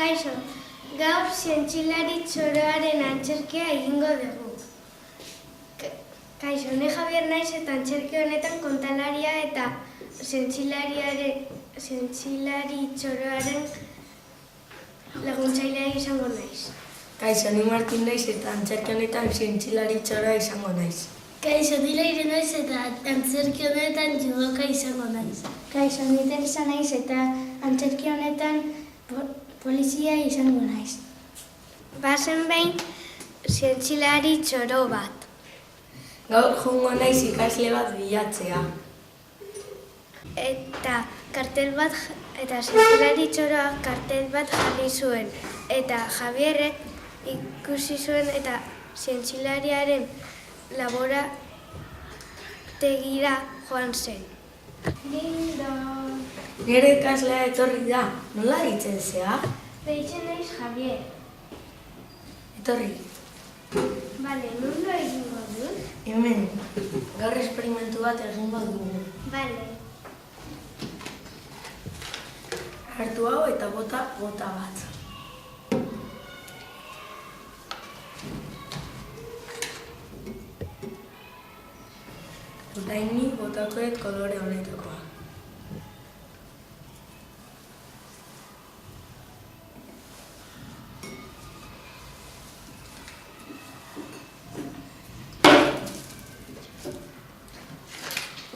Kaixo, gaur zientzilari txoroaren antzerkia egingo dugu. Kaixo, ne Javier naiz eta antzerki honetan kontalaria eta zientzilari txoroaren laguntzailea izango naiz. Kaixo, ni Martin naiz eta antzerki honetan zientzilari txoroa izango naiz. Kaixo, ni Leire naiz eta antzerki honetan judoka izango naiz. Kaixo, ni Teresa naiz eta antzerki honetan polizia izango naiz. Bazen behin zientzilari txoro bat. Gaur joango naiz ikasle bat bilatzea. Eta zientzilari txoroak kartel bat jarri zuen. Eta Javierrek ikusi zuen eta zientzilariaren laborategira joan zen. Nire ikaslea etorri da, nola ditzen zea? Deitzen naiz Javier. Etorri. Bale, nondo egingo dut? Hemen, gaur esperimentu bat egingo dugu. Bale. Hartu hau eta bota bat. Orain botakoet kolore honetakoa.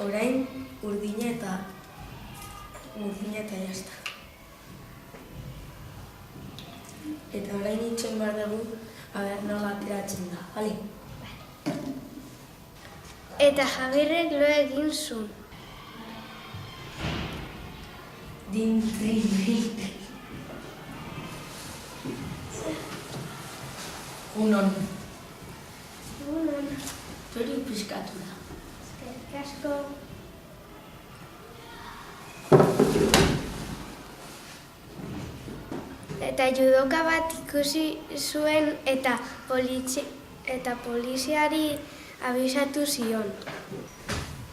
Orain urdina eta jazta. Eta orain itxoin behar dugu, aber nola ateratzen da, bale? Eta Javierrek lo egin zuen. Din, din, din. Unon. Tori pizkatu da. Eskerrik asko. Eta judoka bat ikusi zuen eta poliziari abisatu zion.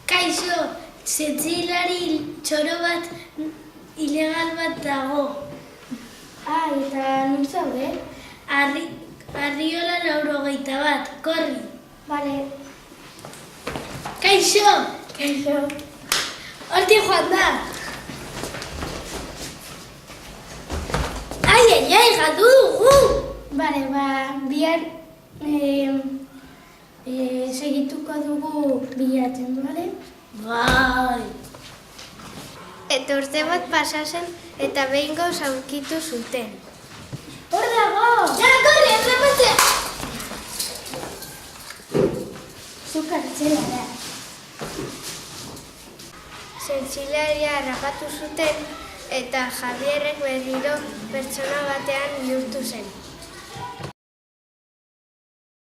Kaixo, zientzilari txoro bat ilegal bat dago. Eta nun zaude? Arriola 91, korri. Bale. Kaixo! Kaixo. Horti joan da! Ai, galdu dugu! Bale, bihar segituko dugu bilatzen, bale? Bai! Eta urte bat pasazen eta behingoz aurkitu zuten. Hor dago! Ja, korri, atrapatzea! Zuk kartzelara. Zientzilaria harrapatu zuten eta Javierrek berriro pertsona batean bihurtu zen.